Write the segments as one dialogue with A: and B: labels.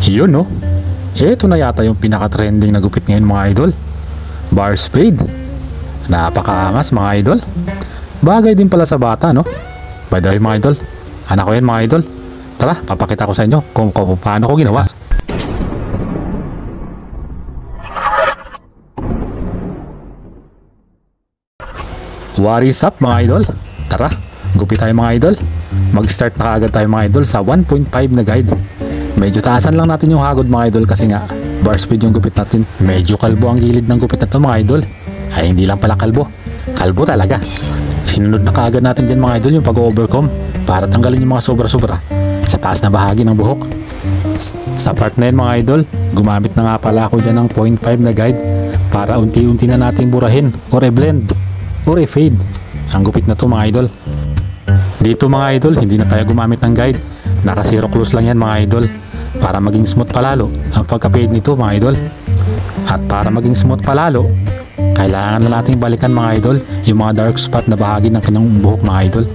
A: Yun no. Ito na yata yung pinaka-trending na gupit ngayon mga idol. Bar spade. Napakaangas mga idol. Bagay din pala sa bata no. By the way mga idol, anak ko yan mga idol. Tara, papakita ko sa inyo kung paano ko ginawa. What is up mga idol? Tara, gupit tayo mga idol. Mag-start na kaagad tayo mga idol sa 1.5 na guide. Medyo taasan lang natin yung hagod mga idol kasi nga bar speed yung gupit natin. Medyo kalbo ang gilid ng gupit na to mga idol. Ay hindi lang pala kalbo, kalbo talaga. Sinunod na kaagad natin dyan mga idol yung pag-overcome para tanggalin yung mga sobra-sobra sa taas na bahagi ng buhok. Sa part na yun mga idol, gumamit na nga pala ako dyan ng 0.5 na guide para unti-unti na natin burahin or i-blend or i-fade ang gupit na to mga idol. Dito mga idol, hindi na tayo gumamit ng guide. Naka zero close lang yan mga idol para maging smooth palalo ang pagka-fade nito mga idol. At para maging smooth palalo, kailangan na nating balikan mga idol yung mga dark spot na bahagi ng kanyang buhok mga idol.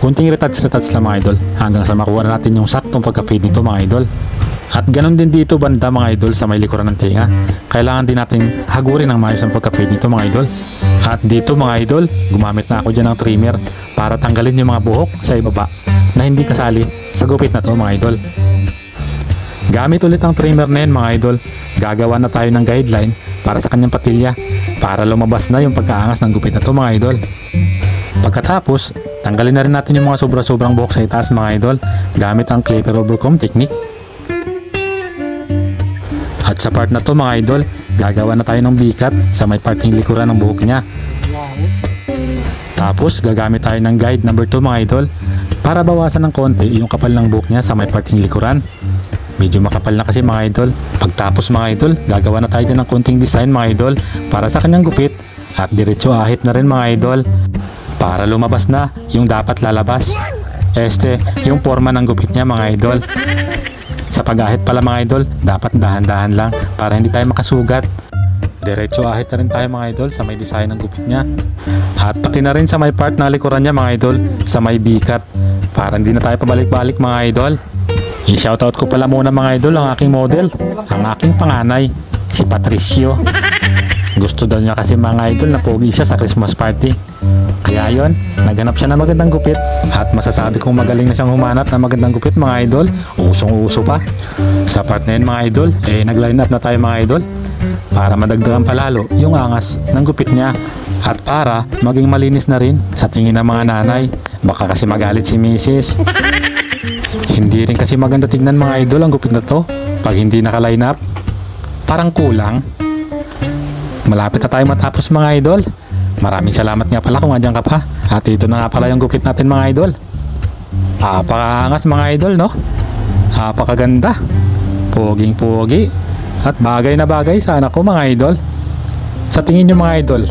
A: Kunting retouch lang mga idol hanggang sa makuha na natin yung saktong pagka-fade nito mga idol. At ganun din dito banda mga idol sa may likuran ng tenga. Kailangan din natin hagurin ang maayos ang pagka-fade nito mga idol. At dito mga idol, gumamit na ako dyan ng trimmer para tanggalin yung mga buhok sa ibaba na hindi kasali sa gupit na to mga idol. Gamit ulit ang trimmer na yun mga idol, gagawa na tayo ng guideline para sa kanyang patilya para lumabas na yung pagkaangas ng gupit na to mga idol. Pagkatapos, tanggalin na rin natin yung mga sobra-sobrang buhok sa itaas mga idol gamit ang clipper overcomb technique. At sa part na to mga idol, gagawa na tayo ng bikat sa may parting likuran ng buhok niya. Tapos gagamit tayo ng guide number 2 mga idol para bawasan ng konti yung kapal ng buhok niya sa may parting likuran. Medyo makapal na kasi mga idol. Pagtapos mga idol, gagawa na tayo dyan ng konting design mga idol para sa kanyang gupit at diretso ahit na rin mga idol para lumabas na yung dapat lalabas. Yung forma ng gupit niya mga idol. Sa pag-ahit pala mga idol, dapat dahan-dahan lang para hindi tayo makasugat. Diretso ahit na rin tayo mga idol sa may design ng gupit niya. At pati na rin sa may part na likuran niya mga idol, sa may bikat para hindi na tayo pabalik-balik mga idol. I-shoutout ko pala muna mga idol ang aking model, ang aking panganay, si Patricio. Gusto daw niya kasi mga idol na pogi siya sa Christmas party. Kaya yon, naghanap siya ng magandang gupit at masasabi kong magaling na siyang humanap ng magandang gupit mga idol. Usong-uso pa. Sa part na yun mga idol, nag-line up na tayo mga idol para madagdagan palalo yung angas ng gupit niya at para maging malinis na rin sa tingin ng mga nanay. Baka kasi magalit si Mrs. Hindi rin kasi maganda tignan mga idol ang gupit na to pag hindi naka-line up. Parang kulang. Malapit na tayo matapos mga idol. Maraming salamat nga pala kung andyan ka pa. At ito na nga pala yung gupit natin mga idol. Napakaangas mga idol no? Napakaganda. Poging-pogi. At bagay na bagay sa anak ko mga idol. Sa tingin nyo mga idol,